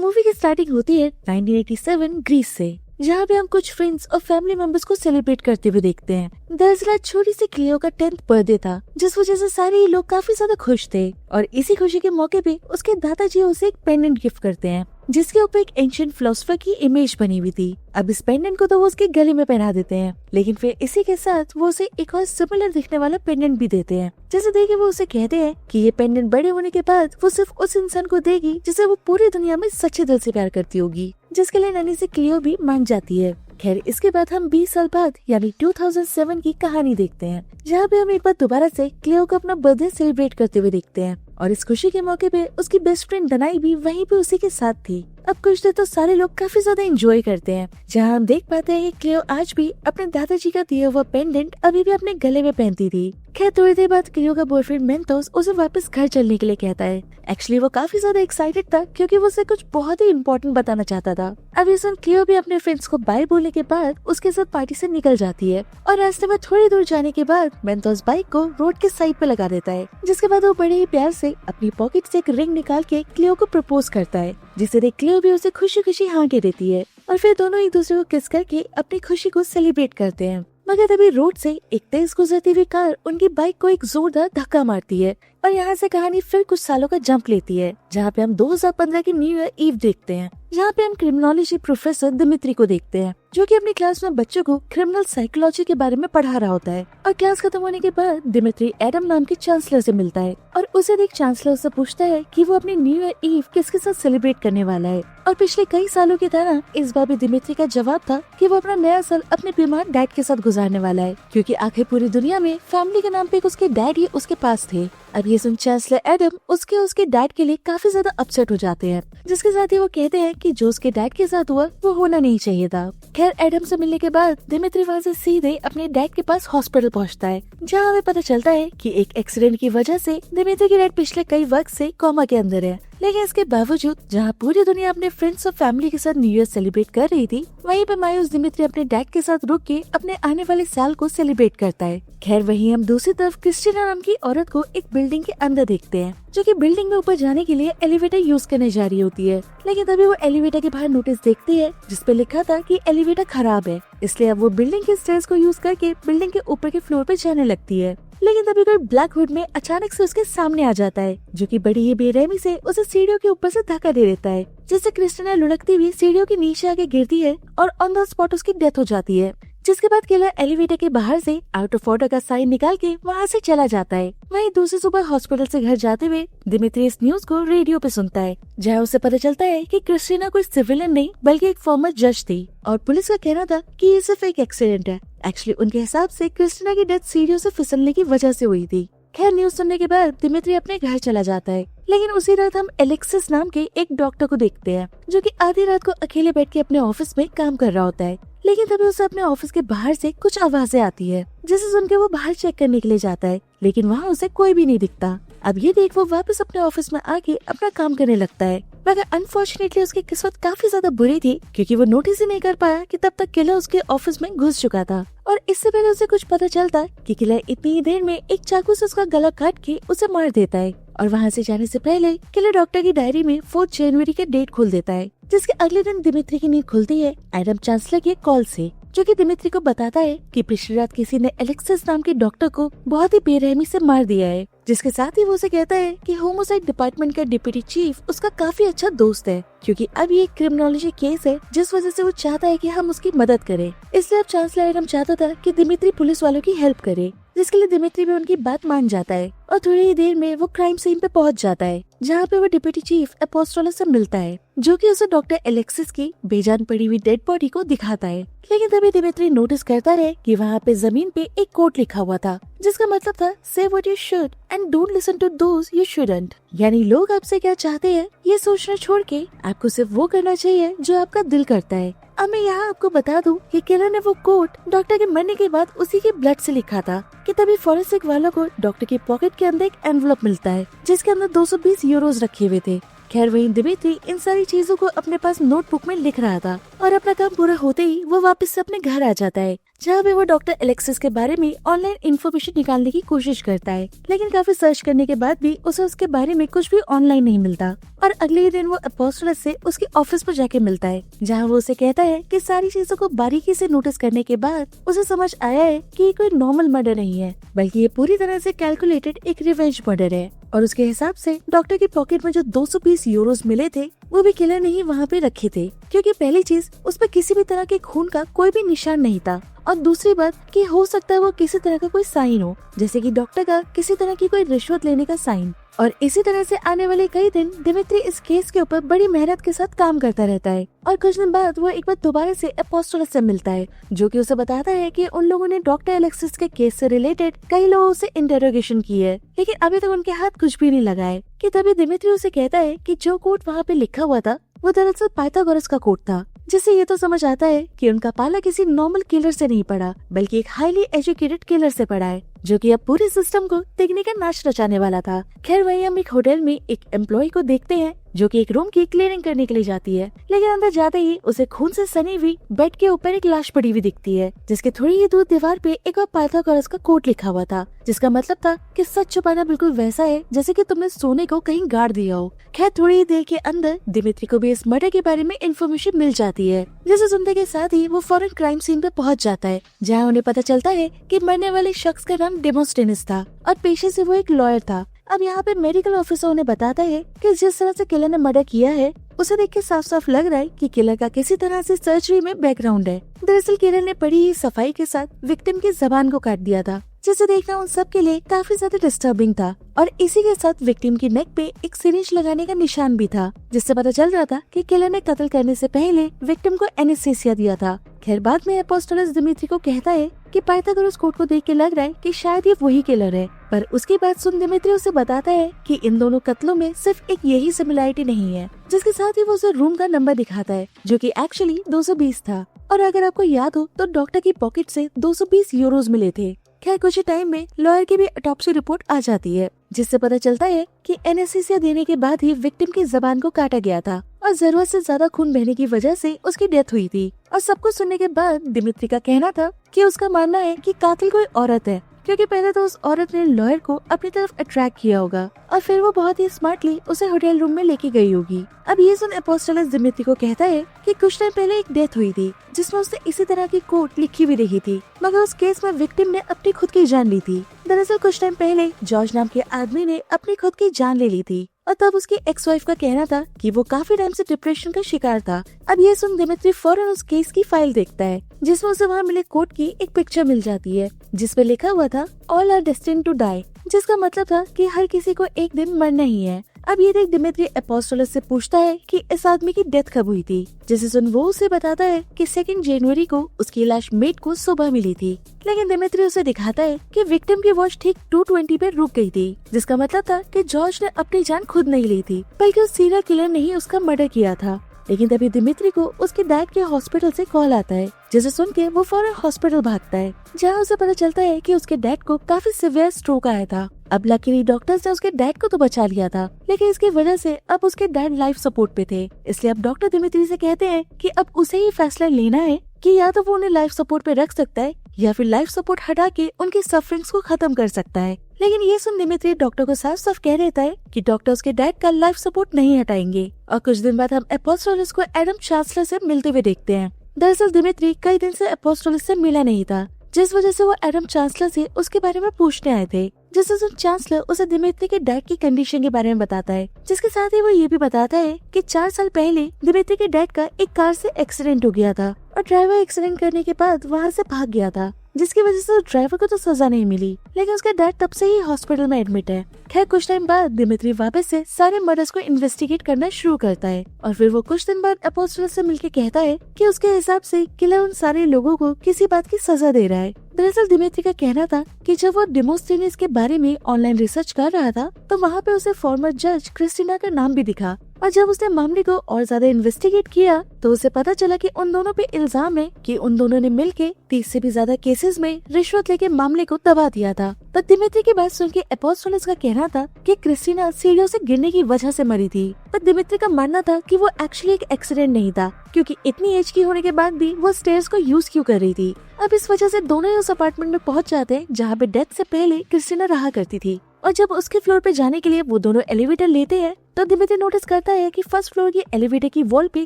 Movie की starting होती है 1987 ग्रीस से, जहाँ पे हम कुछ फ्रेंड्स और फैमिली मेंबर्स को सेलिब्रेट करते हुए देखते हैं। दरअसल छोटी सी क्लियो का 10th बर्थडे था, जिस वजह से सारे ही लोग काफी ज्यादा खुश थे और इसी खुशी के मौके पे उसके दादाजी उसे एक पेंडेंट गिफ्ट करते हैं जिसके ऊपर एक एंशिएंट फिलोसोफर की इमेज बनी हुई थी। अब इस पेंडेंट को तो वो उसके गले में पहना देते हैं, लेकिन फिर इसी के साथ वो उसे एक और सिमिलर दिखने वाला पेंडेंट भी देते हैं, जैसे देखे वो उसे कहते हैं कि ये पेंडेंट बड़े होने के बाद वो सिर्फ उस इंसान को देगी जिसे वो पूरी दुनिया में सच्चे दिल से प्यार करती होगी, जिसके लिए नन्ही सी क्लियो भी मान जाती है। खैर, इसके बाद हम 20 साल बाद यानी 2007 की कहानी देखते हैं, जहाँ पे हम एक बार दोबारा से क्लियो को अपना बर्थडे सेलिब्रेट करते हुए देखते हैं और इस खुशी के मौके पे उसकी बेस्ट फ्रेंड डनाई भी वहीं पे उसी के साथ थी। अब कुछ देर तो सारे लोग काफी ज्यादा एंजॉय करते हैं, जहाँ हम देख पाते हैं कि क्लियो आज भी अपने दादाजी का दिया हुआ पेंडेंट अभी भी अपने गले में पहनती थी। खैर, थोड़ी देर बाद क्लियो का बॉयफ्रेंड मेंटोस उसे वापस घर चलने के लिए कहता है। एक्चुअली वो काफी ज्यादा एक्साइटेड था क्योंकि वो उसे कुछ बहुत ही इम्पोर्टेंट बताना चाहता था। अब ये सुन क्लियो भी अपने फ्रेंड्स को बाय बोलने के बाद उसके साथ पार्टी से निकल जाती है और रास्ते में थोड़ी दूर जाने के बाद मेंटोस बाइक को रोड के साइड पे लगा देता है, जिसके बाद वो बड़े ही प्यार से अपनी पॉकेट से एक रिंग निकाल के क्लियो को प्रपोज करता है, जिसे देख क्लियो भी उसे खुशी खुशी हाँ कह देती है और फिर दोनों एक दूसरे को किस करके अपनी खुशी को सेलिब्रेट करते हैं। मगर तभी रोड से एक तेज गुजरती हुई कार उनकी बाइक को एक जोरदार धक्का मारती है और यहाँ से कहानी फिर कुछ सालों का जंप लेती है, जहाँ पे हम 2015 की न्यू ईयर ईव देखते हैं, जहाँ पे हम क्रिमिनोलॉजी प्रोफेसर दिमित्री को देखते हैं, जो कि अपनी क्लास में बच्चों को क्रिमिनल साइकोलॉजी के बारे में पढ़ा रहा होता है। और क्लास खत्म होने के बाद दिमित्री एडम नाम के चांसलर से मिलता है और उसे देख चांसलर से पूछता है कि वो अपनी न्यू ईयर ईव किसके साथ सेलिब्रेट करने वाला है। और पिछले कई सालों की तरह इस बार भी दिमित्री का जवाब था कि वो अपना नया साल अपने बीमार डैड के साथ गुजारने वाला है, क्योंकि आखिर पूरी दुनिया में फैमिली के नाम पे उसके डैड ही उसके पास थे। अब ये सुन चांसलर एडम उसके डैड के लिए काफी ज्यादा अपसेट हो जाते हैं, जिसके साथ ही वो कहते हैं कि जो उसके डैड के साथ हुआ वो होना नहीं चाहिए था। खैर, एडम से मिलने के बाद दिमित्री वहाँ से सीधे अपने डैड के पास हॉस्पिटल पहुँचता है, जहाँ हमें पता चलता है कि एक एक्सीडेंट की वजह से दिमित्री के डैड पिछले कई वक्त से कोमा के अंदर है। लेकिन इसके बावजूद जहाँ पूरी दुनिया अपने फ्रेंड्स और फैमिली के साथ न्यू ईयर सेलिब्रेट कर रही थी, वहीं पे मायूस दिमित्री अपने डैड के साथ रुक के अपने आने वाले साल को सेलिब्रेट करता है। खैर, वहीं हम दूसरी तरफ क्रिस्टीना नाम की औरत को एक बिल्डिंग के अंदर देखते हैं, जो कि बिल्डिंग में ऊपर जाने के लिए एलिवेटर यूज करने जा रही होती है। लेकिन तभी वो एलिवेटर के बाहर नोटिस देखती है जिसपे लिखा था कि एलिवेटर खराब है, इसलिए अब वो बिल्डिंग के स्टेयर्स को यूज करके बिल्डिंग के ऊपर के फ्लोर पे जाने लगती है। लेकिन तभी कोई ब्लैक हुड में अचानक से उसके सामने आ जाता है, जो कि बड़ी ही बेरहमी से उसे सीढ़ियों के ऊपर से धक्का दे देता है, जिससे क्रिस्टीना लुढ़कती हुई सीढ़ियों के नीचे आके गिरती है और ऑन द स्पॉट उसकी डेथ हो जाती है। जिसके बाद किलर एलिवेटर के बाहर से आउट ऑफ ऑर्डर का साइन निकाल के वहाँ से चला जाता है। वहीं दूसरी सुबह हॉस्पिटल से घर जाते हुए दिमित्री इस न्यूज को रेडियो पे सुनता है, जहाँ उसे पता चलता है कि क्रिस्टीना कोई सिविलियन नहीं बल्कि एक फॉर्मर जज थी और पुलिस का कहना था कि ये सिर्फ एक एक्सीडेंट है। एक्चुअली उनके हिसाब से क्रिस्टीना की डेथ सीढ़ियों से फिसलने की वजह से हुई थी। खैर, न्यूज सुनने के बाद दिमित्री अपने घर चला जाता है, लेकिन उसी रात हम एलेक्सिस नाम के एक डॉक्टर को देखते हैं, जो कि आधी रात को अकेले बैठ के अपने ऑफिस में काम कर रहा होता है। लेकिन तभी उसे अपने ऑफिस के बाहर से कुछ आवाजें आती है, जिसे सुनकर वो बाहर चेक करने के लिए जाता है, लेकिन वहाँ उसे कोई भी नहीं दिखता। अब ये देख वो वापस अपने ऑफिस में आके अपना काम करने लगता है, मगर अनफॉर्चुनेटली उसकी किस्मत काफी ज्यादा बुरी थी, क्योंकि वो नोटिस ही नहीं कर पाया कि तब तक किलर उसके ऑफिस में घुस चुका था। और इससे पहले उसे कुछ पता चलता कि किलर इतनी ही देर में एक चाकू से उसका गला काट के उसे मार देता है। और वहाँ से जाने से पहले किलर डॉक्टर की डायरी में 4 जनवरी के डेट खोल देता है, जिसके अगले दिन दिमित्री की नींद खुलती है एडम चांसलर के कॉल से, जो कि दिमित्री को बताता है कि पिछली रात किसी ने एलेक्सिस नाम के डॉक्टर को बहुत ही बेरहमी से मार दिया है, जिसके साथ ही वो उसे कहता है कि होमोसाइड डिपार्टमेंट का डिप्टी चीफ उसका काफी अच्छा दोस्त है, क्योंकि अब ये क्रिमिनोलॉजी केस है जिस वजह से वो चाहता है कि हम उसकी मदद करें। इसलिए अब चांसलर एडम चाहता था कि दिमित्री पुलिस वालों की हेल्प करे, जिसके लिए दिमित्री भी उनकी बात मान जाता है और थोड़ी ही देर में वो क्राइम सीन पे पहुंच जाता है, जहाँ पे वो डिप्टी चीफ अपोस्टोलस से मिलता है, जो कि उसे डॉक्टर एलेक्सिस की बेजान पड़ी हुई डेड बॉडी को दिखाता है। लेकिन तभी दिमित्री नोटिस करता है कि वहाँ पे जमीन पे एक कोट लिखा हुआ था, जिसका मतलब था say what you should and don't listen to those you shouldn't, यानी लोग आपसे क्या चाहते हैं ये सोचना छोड़ के आपको सिर्फ वो करना चाहिए जो आपका दिल करता है। अब मैं यहाँ आपको बता दूं कि किलर ने वो कोट डॉक्टर के मरने के बाद उसी के ब्लड से लिखा था कि तभी फॉरेंसिक वालों को डॉक्टर की पॉकेट के अंदर एक एनवलप मिलता है, जिसके अंदर 220 यूरोज रखे हुए थे। खैर वहीं दिमित्री इन सारी चीजों को अपने पास नोटबुक में लिख रहा था और अपना काम पूरा होते ही वो वापस से अपने घर आ जाता है, जहाँ पे वो डॉक्टर एलेक्सिस के बारे में ऑनलाइन इन्फॉर्मेशन निकालने की कोशिश करता है। लेकिन काफी सर्च करने के बाद भी उसे उसके बारे में कुछ भी ऑनलाइन नहीं मिलता और अगले ही दिन वो अपोस्टोलस से उसके ऑफिस पर जाके मिलता है, जहाँ वो उसे कहता है कि सारी चीजों को बारीकी से नोटिस करने के बाद उसे समझ आया है कि ये कोई नॉर्मल मर्डर नहीं है, बल्कि ये पूरी तरह से कैलकुलेटेड एक रिवेंज मर्डर है। और उसके हिसाब से डॉक्टर की पॉकेट में जो 220 यूरोस मिले थे वो भी किलर ने ही वहाँ पे रखे थे, क्योंकि पहली चीज उस पर किसी भी तरह के खून का कोई भी निशान नहीं था और दूसरी बात कि हो सकता है वो किसी तरह का कोई साइन हो, जैसे कि डॉक्टर का किसी तरह की कोई रिश्वत लेने का साइन। और इसी तरह से आने वाले कई दिन दिमित्री इस केस के ऊपर बड़ी मेहनत के साथ काम करता रहता है और कुछ दिन बाद वो एक बार दोबारा से अपोस्टोलस से मिलता है, जो कि उसे बताता है कि उन लोगों ने डॉक्टर एलेक्सिस के केस से रिलेटेड कई लोगों से इंटेरोगेशन की है, लेकिन अभी तक उनके हाथ कुछ भी नहीं लगा है। कि तभी दिमित्री उसे कहता है कि जो कोड वहाँ पे लिखा हुआ था वो दरअसल पाइथागोरस का कोड था, जिससे ये तो समझ आता है कि उनका पाला किसी नॉर्मल किलर से नहीं पड़ा, बल्कि एक हाईली एजुकेटेड किलर से पड़ा है, जो कि अब पूरे सिस्टम को देखने का नाच रचाने वाला था। खैर वहीं हम एक होटल में एक एम्प्लॉय को देखते हैं जो कि एक रूम की क्लीनिंग करने के लिए जाती है, लेकिन अंदर जाते ही उसे खून से सनी हुई बेड के ऊपर एक लाश पड़ी हुई दिखती है, जिसके थोड़ी ही दूर दीवार पे एक और पाइथागोरस का कोड लिखा हुआ था, जिसका मतलब था कि सच छुपाना बिल्कुल वैसा है जैसे कि तुमने सोने को कहीं गाड़ दिया हो। खैर थोड़ी ही देर के अंदर दिमित्री को भी इस मर्डर के बारे में इन्फॉर्मेशन मिल जाती है, जिसे सुनने के साथ ही वो फौरन क्राइम सीन पे पहुंच जाता है, जहाँ उन्हें पता चलता है कि मरने वाले शख्स का नाम डेमोस्टेनिस था और पेशे से वो एक लॉयर था। अब यहाँ पे मेडिकल ऑफिसर उन्हें बताता है कि जिस तरह से किलर ने मर्डर किया है उसे देख के साफ साफ लग रहा है कि किलर का किसी तरह से सर्जरी में बैकग्राउंड है। दरअसल किलर ने बड़ी ही सफाई के साथ विक्टिम की जबान को काट दिया था, जिसे देखना उन सब के लिए काफी ज्यादा डिस्टर्बिंग था। और इसी के साथ विक्टिम की नेक पे एक सिरिंज लगाने का निशान भी था, जिससे पता चल रहा था कि किलर ने कत्ल करने से पहले विक्टिम को एनेस्थीसिया दिया था। खैर बाद में अपोस्टोलस दिमित्री को कहता है कि पाइथागोरस कोड को देख के लग रहा है कि शायद ये वही किलर है, पर उसकी बात सुन दिमित्री उसे बताता है कि इन दोनों कत्लों में सिर्फ एक यही सिमिलरिटी नहीं है, जिसके साथ ही वो उसे रूम का नंबर दिखाता है जो कि एक्चुअली 220 था। और अगर आपको याद हो तो डॉक्टर की पॉकेट से 220 यूरोज मिले थे। खैर कुछ ही टाइम में लॉयर की भी ऑटोप्सी रिपोर्ट आ जाती है, जिससे पता चलता है कि एनेस्थीसिया देने के बाद ही विक्टिम की जबान को काटा गया था और जरूरत से ज्यादा खून बहने की वजह से उसकी डेथ हुई थी। और सब कुछ सुनने के बाद दिमित्री का कहना था कि उसका मानना है कि कातिल कोई औरत है, क्योंकि पहले तो उस औरत ने लॉयर को अपनी तरफ अट्रैक्ट किया होगा और फिर वो बहुत ही स्मार्टली उसे होटल रूम में लेके गई होगी। अब ये सुन अपोस्टोलस दिमित्री को कहता है कि कुछ टाइम पहले एक डेथ हुई थी जिसमें उसने इसी तरह की कोट लिखी हुई देखी थी, मगर उस केस में विक्टिम ने अपनी खुद की जान ली थी। दरअसल कुछ टाइम पहले जॉर्ज नाम के आदमी ने अपनी खुद की जान ले ली थी और तब उसकी एक्स वाइफ का कहना था कि वो काफी टाइम से डिप्रेशन का शिकार था। अब ये सुन दिमित्री फौरन उस केस की फाइल देखता है, जिसमें उसे वहाँ मिले कोट की एक पिक्चर मिल जाती है जिसपे लिखा हुआ था all are destined to die, जिसका मतलब था कि हर किसी को एक दिन मरना ही है। अब ये देख दिमित्री अपोस्टोलस से पूछता है कि इस आदमी की डेथ कब हुई थी, जिसे सुन वो उसे बताता है कि 2 जनवरी को उसकी लाश मेट को सुबह मिली थी। लेकिन दिमित्री उसे दिखाता है कि विक्टिम की वॉच ठीक 2:20 पे रुक गई थी, जिसका मतलब था कि जॉर्ज ने अपनी जान खुद नहीं ली थी, बल्कि उस सीरियल किलर ने ही उसका मर्डर किया था। लेकिन तभी दिमित्री को उसके डैड के हॉस्पिटल से कॉल आता है, जिसे सुन के वो फौरन हॉस्पिटल भागता है, जहाँ उसे पता चलता है कि उसके डैड को काफी सीवियर स्ट्रोक आया था। अब लकीली डॉक्टर्स ने उसके डैड को तो बचा लिया था, लेकिन इसकी वजह से अब उसके डैड लाइफ सपोर्ट पे थे। इसलिए अब डॉक्टर दिमित्री से कहते हैं कि अब उसे ही फैसला लेना है कि या तो वो उन्हें लाइफ सपोर्ट पे रख सकता है या फिर लाइफ सपोर्ट हटा के उनकी सफरिंग्स को खत्म कर सकता है। लेकिन ये सुन दिमित्री डॉक्टर को साफ साफ कह देता है कि डॉक्टर उसके डैड का लाइफ सपोर्ट नहीं हटाएंगे। और कुछ दिन बाद हम अपोस्टोलस को एडम चांसलर से मिलते हुए देखते हैं। दरअसल दिमित्री कई दिन से अपोस्टोलस से मिला नहीं था, जिस वजह से वो एडम चांसलर से उसके बारे में पूछने आए थे, जिससे सुन चांसलर उसे दिमित्री के डैड की कंडीशन के बारे में बताता है, जिसके साथ ही वो ये भी बताता है कि 4 साल पहले दिमित्री के डैड का एक कार से एक्सीडेंट हो गया था और ड्राइवर एक्सीडेंट करने के बाद वहाँ से भाग गया था, जिसकी वजह से ड्राइवर को तो सजा नहीं मिली, लेकिन उसका डैड तब से ही हॉस्पिटल में एडमिट है। खैर कुछ टाइम बाद दिमित्री वापस से सारे मर्डर्स को इन्वेस्टिगेट करना शुरू करता है और फिर वो कुछ दिन बाद अपोस्टोलस से मिलके कहता है कि उसके हिसाब से किलर उन सारे लोगों को किसी बात की सजा दे रहा है। दरअसल दिमित्री का कहना था कि जब वो डेमोस्थेनेस के बारे में ऑनलाइन रिसर्च कर रहा था तो वहाँ पे उसे फॉर्मर जज क्रिस्टीना का नाम भी दिखा और जब उसने मामले को और ज्यादा इन्वेस्टिगेट किया तो उसे पता चला कि उन दोनों पे इल्जाम है कि उन दोनों ने मिलके 30 से भी ज्यादा केसेस में रिश्वत लेके मामले को दबा दिया था। तो दिमित्री की बात सुन के एपोस्टोलस का कहना था कि क्रिस्टीना सीढ़ियों से गिरने की वजह से मरी थी, पर दिमित्री का मानना था कि वो एक्चुअली एक एक्सीडेंट नहीं था, क्योंकि इतनी एज की होने के बाद भी वो स्टेयर्स को यूज क्यों कर रही थी। अब इस वजह से दोनों ही उस अपार्टमेंट में पहुंच जाते हैं जहाँ पे डेथ से पहले क्रिस्टीना रहा करती थी। और जब उसके फ्लोर पे जाने के लिए वो दोनों एलिवेटर लेते हैं तो दिमित्री नोटिस करता है कि फर्स्ट फ्लोर की एलिवेटर की वॉल पे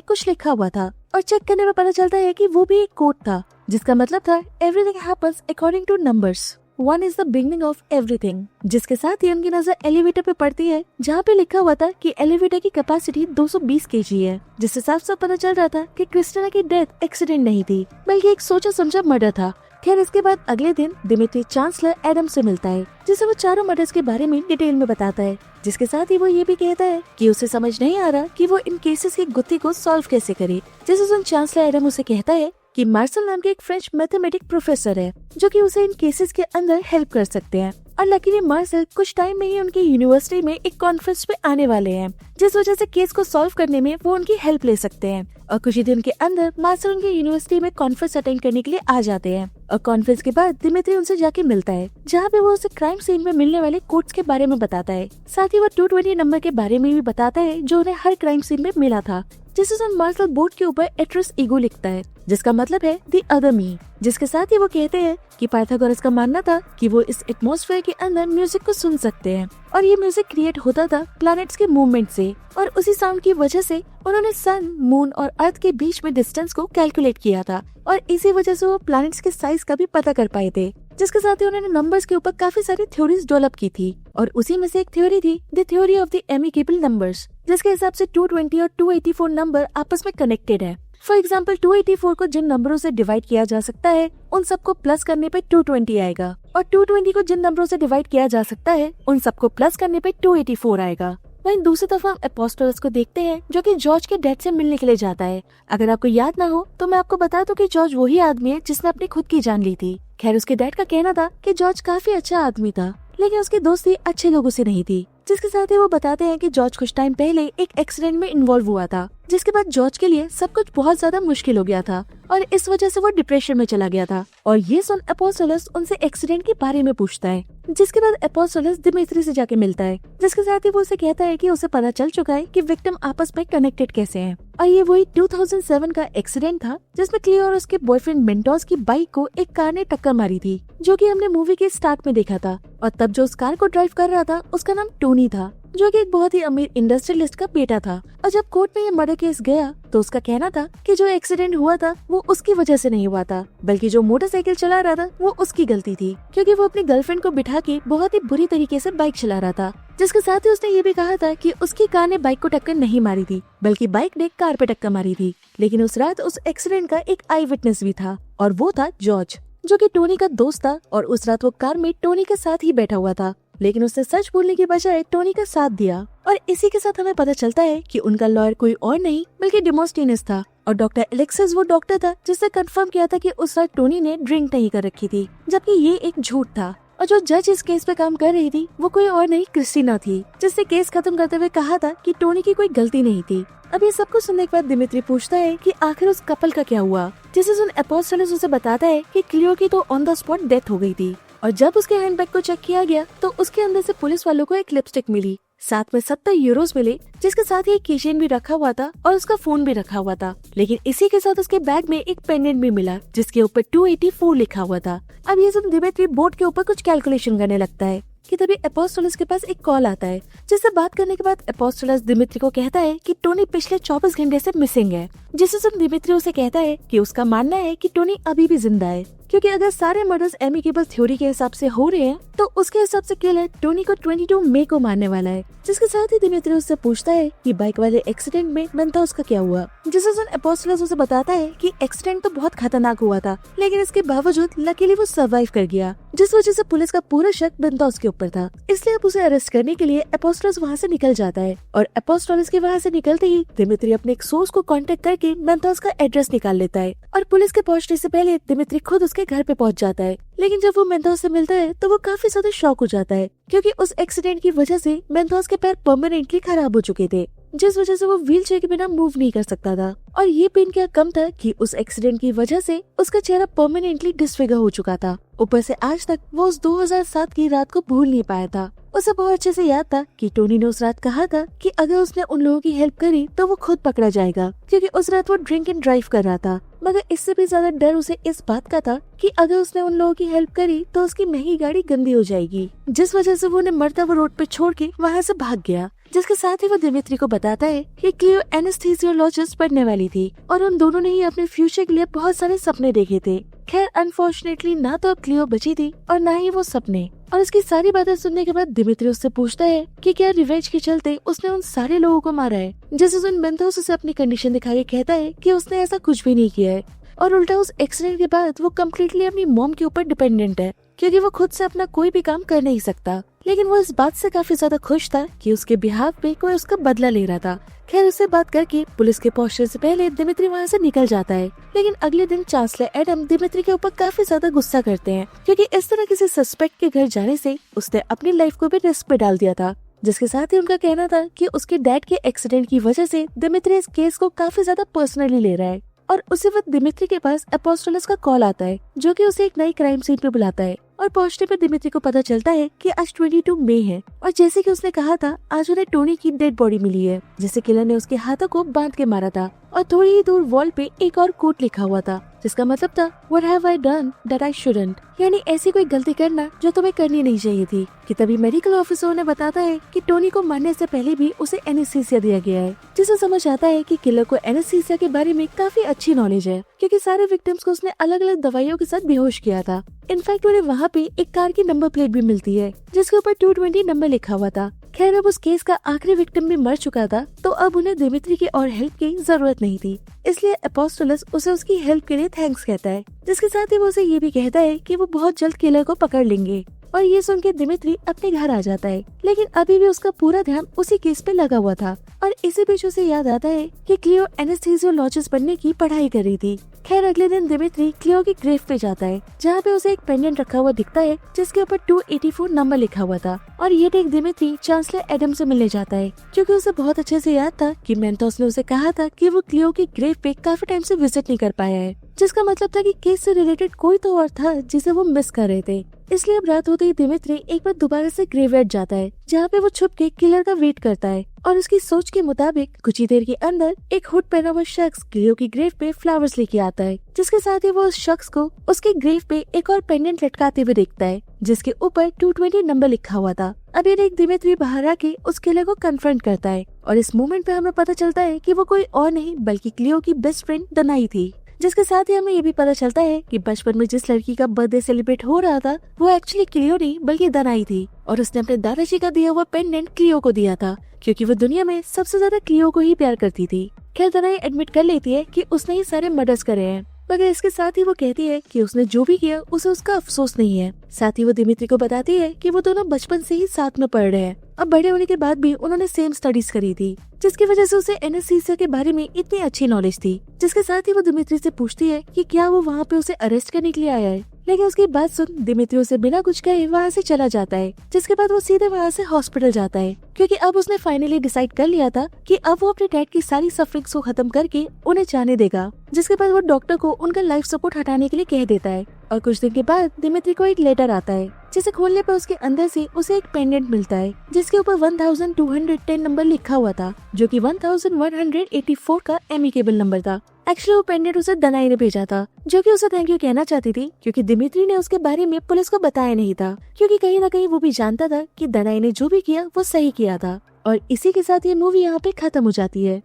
कुछ लिखा हुआ था, और चेक करने में पता चलता है कि वो भी एक कोड था जिसका मतलब था everything happens according two numbers, one is the beginning of everything. जिसके साथ ही उनकी नजर एलिवेटर पे पड़ती है जहाँ पे लिखा हुआ था कि एलिवेटर की कैपेसिटी 220 केजी है, जिससे साफ साफ पता चल रहा था कि क्रिस्टीना की डेथ एक्सीडेंट नहीं थी बल्कि एक सोचा समझा मर्डर था। खैर इसके बाद अगले दिन दिमित्री चांसलर एडम से मिलता है, जिसे वो चारों मर्डर्स के बारे में डिटेल में बताता है। जिसके साथ ही वो ये भी कहता है कि उसे समझ नहीं आ रहा कि वो इन केसेस की गुत्थी को सॉल्व कैसे करे। जिसे सुन चांसलर एडम उसे कहता है कि मार्सल नाम के एक फ्रेंच मैथमेटिक प्रोफेसर है जो कि उसे इन केसेस के अंदर हेल्प कर सकते हैं। और लकीली मार्सल कुछ टाइम में ही उनकी यूनिवर्सिटी में एक कॉन्फ्रेंस पे आने वाले हैं, जिस वजह से केस को सॉल्व करने में वो उनकी हेल्प ले सकते हैं। और कुछ ही दिन के अंदर मार्सल उनकी यूनिवर्सिटी में कॉन्फ्रेंस अटेंड करने के लिए आ जाते हैं। और कॉन्फ्रेंस के बाद दिमित्री उनसे जाके मिलता है, जहाँ पे वो उसे क्राइम सीन में मिलने वाले कोड्स के बारे में बताता है। साथ ही वो 220 नंबर के बारे में भी बताता है जो उन्हें हर क्राइम सीन में मिला था। जिससे सुन मार्सल बोर्ड के ऊपर एट्रस ईगो लिखता है, जिसका मतलब है दी अदर मी। जिसके साथ ही वो कहते हैं कि पाइथागोरस का मानना था कि वो इस एटमॉस्फेयर के अंदर म्यूजिक को सुन सकते हैं, और ये म्यूजिक क्रिएट होता था प्लैनेट्स के मूवमेंट से, और उसी साउंड की वजह से उन्होंने सन, मून और अर्थ के बीच में डिस्टेंस को कैलकुलेट किया था, और इसी वजह से वो प्लैनेट्स के साइज का भी पता कर पाए थे। जिसके साथ ही उन्होंने नंबर्स के ऊपर काफी सारी थ्योरीज डेवलप की थी, और उसी में से एक थ्योरी थी the theory of the amicable numbers, जिसके हिसाब से 220 और 284 नंबर आपस में कनेक्टेड है। फॉर एग्जाम्पल 284 को जिन नंबरों से डिवाइड किया जा सकता है उन सबको प्लस करने पे 220 आएगा, और 220 को जिन नंबरों से डिवाइड किया जा सकता है उन सबको प्लस करने पे 284 आएगा। वहीं दूसरी तरफ हम एपोस्टोलस को देखते हैं जो कि जॉर्ज के डैड से मिलने के लिए जाता है। अगर आपको याद ना हो तो मैं आपको बता दूं कि जॉर्ज वही आदमी है जिसने अपनी खुद की जान ली थी। खैर उसके डैड का कहना था कि जॉर्ज काफी अच्छा आदमी था, लेकिन उसकी दोस्ती अच्छे लोगों से नहीं थी। जिसके साथ ही वो बताते हैं कि जॉर्ज कुछ टाइम पहले एक एक्सीडेंट में इन्वॉल्व हुआ था, जिसके बाद जॉर्ज के लिए सब कुछ बहुत ज्यादा मुश्किल हो गया था, और इस वजह से वो डिप्रेशन में चला गया था। और ये सुन एपोस्टोलस उनसे एक्सीडेंट के बारे में पूछता है। जिसके बाद एपोस्टोलस दिमित्री से जाके मिलता है, जिसके साथ ही वो उसे कहता है कि उसे पता चल चुका है कि विक्टिम आपस में कनेक्टेड कैसे हैं। और ये वही 2007 का एक्सीडेंट था जिसमें क्लियो और उसके बॉयफ्रेंड मेंटोस की बाइक को एक कार ने टक्कर मारी थी, जो कि हमने मूवी के स्टार्ट में देखा था। और तब जो उस कार को ड्राइव कर रहा था उसका नाम टोनी था, जो कि एक बहुत ही अमीर इंडस्ट्रियलिस्ट का बेटा था। और जब कोर्ट में ये मर्डर केस गया तो उसका कहना था कि जो एक्सीडेंट हुआ था वो उसकी वजह से नहीं हुआ था, बल्कि जो मोटरसाइकिल चला रहा था वो उसकी गलती थी, क्योंकि वो अपनी गर्लफ्रेंड को बिठा के बहुत ही बुरी तरीके से बाइक चला रहा था। जिसके साथ ही उसने ये भी कहा था कि उसकी कार ने बाइक को टक्कर नहीं मारी थी, बल्कि बाइक ने कार पे टक्कर मारी थी। लेकिन उस रात उस एक्सीडेंट का एक आई विटनेस भी था, और वो था जॉर्ज, जो कि टोनी का दोस्त था, और उस रात वो कार में टोनी के साथ ही बैठा हुआ था। लेकिन उसने सच बोलने के बजाय टोनी का साथ दिया। और इसी के साथ हमें पता चलता है कि उनका लॉयर कोई और नहीं बल्कि डेमोस्थिनेस था, और डॉक्टर एलेक्सिस वो डॉक्टर था जिसने कंफर्म किया था कि उस रात टोनी ने ड्रिंक नहीं कर रखी थी, जबकि ये एक झूठ था। और जो जज इस केस पे काम कर रही थी वो कोई और नहीं क्रिस्टीना थी, जिसने केस खत्म करते हुए कहा था कि टोनी की कोई गलती नहीं थी। अब ये सब कुछ सुनने के बाद दिमित्री पूछता है कि आखिर उस कपल का क्या हुआ, जिसे सुन एपोस्टोलस उसे बताता है कि क्लियो की तो ऑन द स्पॉट डेथ हो गई थी, और जब उसके हैंडबैग को चेक किया गया तो उसके अंदर से पुलिस वालों को एक लिपस्टिक मिली, साथ में 70 यूरोस मिले, जिसके साथ ही एक कीचेन भी रखा हुआ था और उसका फोन भी रखा हुआ था। लेकिन इसी के साथ उसके बैग में एक पेंडेंट भी मिला जिसके ऊपर 284 लिखा हुआ था। अब ये सब दिमित्री बोर्ड के ऊपर कुछ कैलकुलेशन करने लगता है कि तभी एपोस्टोलस के पास एक कॉल आता है, जिससे बात करने के बाद एपोस्टोलस दिमित्री को कहता है कि टोनी पिछले 24 घंटे से मिसिंग है। जिससे सुन दिमित्री उसे कहता है कि उसका मानना है कि टोनी अभी भी जिंदा है, क्योंकि अगर सारे मर्डर्स एमिकेबल थ्योरी के हिसाब से हो रहे हैं तो उसके हिसाब से किलर टोनी को 22 मई को मारने वाला है। जिसके साथ ही दिमित्री उससे पूछता है कि बाइक वाले एक्सीडेंट में मेंथोस का क्या हुआ। जिससे सुन एपोस्टोलस उसे बताता है कि एक्सीडेंट तो बहुत खतरनाक हुआ था, लेकिन इसके बावजूद लकीली वो सर्वाइव कर गया, जिस वजह से पुलिस का पूरा शक मेंथोस के ऊपर था। इसलिए अब उसे अरेस्ट करने के लिए एपोस्टोलस वहाँ से निकल जाता है, और एपोस्टोलस के वहाँ से निकलते ही दिमित्री अपने एक सोर्स को कांटेक्ट करके मेंथोस का एड्रेस निकाल लेता है, और पुलिस के पहुँचने से पहले दिमित्री खुद उसके घर पे पहुँच जाता है, लेकिन जब वो मेंथोस से मिलता है तो वो काफी ज्यादा शॉक हो जाता है, क्योंकि उस एक्सीडेंट की वजह से मेंथोस के पैर परमानेंटली खराब हो चुके थे, जिस वजह से वो व्हील चेयर के बिना मूव नहीं कर सकता था। और ये पेन क्या कम था कि उस एक्सीडेंट की वजह से उसका चेहरा परमानेंटली डिसफिगर हो चुका था। ऊपर से आज तक वो उस 2007 की रात को भूल नहीं पाया था। उसे बहुत अच्छे से याद था कि टोनी ने उस रात कहा था कि अगर उसने उन लोगों की हेल्प करी तो वो खुद पकड़ा जाएगा, क्योंकि उस रात वो ड्रिंक एंड ड्राइव कर रहा था। मगर इससे भी ज्यादा डर उसे इस बात का था कि अगर उसने उन लोगों की हेल्प करी तो उसकी महंगी गाड़ी गंदी हो जाएगी, जिस वजह से वो उन्हें मरता हुआ रोड पे छोड़ के वहाँ से भाग गया। जिसके साथ ही वो दिमित्री को बताता है कि क्लियो एनेस्थीसियोलॉजिस्ट पढ़ने वाली थी और उन दोनों ने ही अपने फ्यूचर के लिए बहुत सारे सपने देखे थे। खैर अनफॉर्चुनेटली ना तो अब क्लियो बची थी और ना ही वो सपने। और इसकी सारी बातें सुनने के बाद दिमित्री उससे पूछता है कि क्या रिवेंज के चलते उसने उन सारे लोगों को मारा है। जिस दिन मेंथोस उसे अपनी कंडीशन दिखा के कहता है कि उसने ऐसा कुछ भी नहीं किया है और उल्टा उस एक्सीडेंट के बाद वो कम्प्लीटली अपनी मॉम के ऊपर डिपेंडेंट है, क्योंकि वो खुद से अपना कोई भी काम कर नहीं सकता। लेकिन वो इस बात से काफी ज्यादा खुश था कि उसके बिहाफ पे कोई उसका बदला ले रहा था। खैर उससे बात करके पुलिस के पहुंचने से पहले दिमित्री वहाँ से निकल जाता है। लेकिन अगले दिन चांसलर एडम दिमित्री के ऊपर काफी ज्यादा गुस्सा करते हैं, क्योंकि इस तरह किसी सस्पेक्ट के घर जाने से उसने अपनी लाइफ को भी रिस्क पे डाल दिया था। जिसके साथ ही उनका कहना था कि उसके डैड के एक्सीडेंट की वजह से दिमित्री इस केस को काफी ज्यादा पर्सनली ले रहा है। और उसी वक्त दिमित्री के पास अपोस्टोलस का कॉल आता है, जो कि उसे एक नई क्राइम सीन पे बुलाता है। और पहुंचने पर दिमित्री को पता चलता है कि आज 22 मई है और जैसे कि उसने कहा था आज उन्हें टोनी की डेड बॉडी मिली है, जिसे किलर ने उसके हाथों को बांध के मारा था। और थोड़ी ही दूर वॉल पे एक और कोट लिखा हुआ था, जिसका मतलब था What have I done that I shouldn't, यानी ऐसी कोई गलती करना जो तुम्हें करनी नहीं चाहिए थी। कि तभी मेडिकल ऑफिसर ने बताता है कि टोनी को मारने से पहले भी उसे एनेस्थीसिया दिया गया है, जिसे समझ आता है कि किलर को एनेस्थीसिया के बारे में काफी अच्छी नॉलेज है, क्योंकि सारे विक्टिम्स को उसने अलग अलग दवाइयों के साथ बेहोश किया था। इनफैक्ट उन्हें वहाँ पे एक कार की नंबर प्लेट भी मिलती है जिसके ऊपर 220 नंबर लिखा हुआ था। खैर अब उस केस का आखिरी विक्टिम भी मर चुका था, तो अब उन्हें दिमित्री की और हेल्प की जरूरत नहीं थी। इसलिए अपोस्टोलस उसे उसकी हेल्प के लिए थैंक्स कहता है, जिसके साथ ही वो उसे ये भी कहता है कि वो बहुत जल्द किलर को पकड़ लेंगे। और ये सुन के दिमित्री अपने घर आ जाता है, लेकिन अभी भी उसका पूरा ध्यान उसी केस पे लगा हुआ था। और इसी बीच उसे याद आता है कि क्लियो एनेस्थीसियोलॉजिस्ट बनने की पढ़ाई कर रही थी। खैर अगले दिन दिमित्री क्लियो की ग्रेव पे जाता है, जहाँ पे उसे एक पेंडेंट रखा हुआ दिखता है जिसके ऊपर 284 नंबर लिखा हुआ था। और ये देख दिमित्री चांसलर एडम से मिलने जाता है, क्योंकि उसे बहुत अच्छे से याद था कि मेंथोस ने उसे कहा था कि वो क्लियो की ग्रेव पे काफी टाइम से विजिट नहीं कर पाया है, जिसका मतलब था कि केस से रिलेटेड कोई तो और था जिसे वो मिस कर रहे थे। इसलिए अब रात होते ही दिमित्री एक बार दोबारा से ग्रेवयार्ड जाता है, जहाँ पे वो छुप के किलर का वेट करता है। और उसकी सोच के मुताबिक कुछ ही देर के अंदर एक हुड पहना हुआ शख्स क्लियो की ग्रेव पे फ्लावर्स लेके आता है, जिसके साथ ही वो उस शख्स को उसके ग्रेव पे एक और पेंडेंट लटकाते हुए देखता है, जिसके ऊपर 220 नंबर लिखा हुआ था। अब ये देख दिमित्री बाहर आके उस किलर को कन्फ्रंट करता है और इस मोमेंट पे हमें पता चलता है कि वो कोई और नहीं बल्कि क्लियो की बेस्ट फ्रेंड दनाई थी। जिसके साथ ही हमें ये भी पता चलता है कि बचपन में जिस लड़की का बर्थडे सेलिब्रेट हो रहा था वो एक्चुअली क्लियो नहीं बल्कि दनाई थी, और उसने अपने दादाजी का दिया हुआ पेंडेंट क्लियो को दिया था, क्योंकि वो दुनिया में सबसे ज्यादा क्लियो को ही प्यार करती थी। खैर दनाई एडमिट कर लेती है कि उसने ही सारे मर्डर्स करे हैं, मगर इसके साथ ही वो कहती है कि उसने जो भी किया उसे उसका अफसोस नहीं है। साथ ही वो दिमित्री को बताती है कि वो दोनों बचपन से ही साथ में पढ़ रहे हैं। अब बड़े होने के बाद भी उन्होंने सेम स्टडीज करी थी, जिसकी वजह से उसे एनेस्थीसिया के बारे में इतनी अच्छी नॉलेज थी। जिसके साथ ही वो दिमित्री से पूछती है कि क्या वो वहाँ पे उसे अरेस्ट करने के लिए आया है, लेकिन उसकी बात सुन दिमित्री उसे बिना कुछ कहे वहाँ से चला जाता है। जिसके बाद वो सीधे वहाँ से हॉस्पिटल जाता है, क्योंकि अब उसने फाइनली डिसाइड कर लिया था कि अब वो अपने डैड की सारी सफरिंग्स को खत्म करके उन्हें जाने देगा। जिसके बाद वो डॉक्टर को उनका लाइफ सपोर्ट हटाने के लिए कह देता है। और कुछ दिन के बाद दिमित्री को एक लेटर आता है, जिसे खोलने पर उसके अंदर से उसे एक पेंडेंट मिलता है, जिसके ऊपर 1210 नंबर लिखा हुआ था, जो कि 1184 का एमिकेबल नंबर था। एक्चुअली वो पेंडेंट उसे दनाई ने भेजा था, जो कि उसे थैंक यू कहना चाहती थी, क्योंकि दिमित्री ने उसके बारे में पुलिस को बताया नहीं था, क्योंकि कहीं ना कहीं वो भी जानता था कि दनाई ने जो भी किया वो सही किया था। और इसी के साथ ये मूवी यहाँ पे खत्म हो जाती है।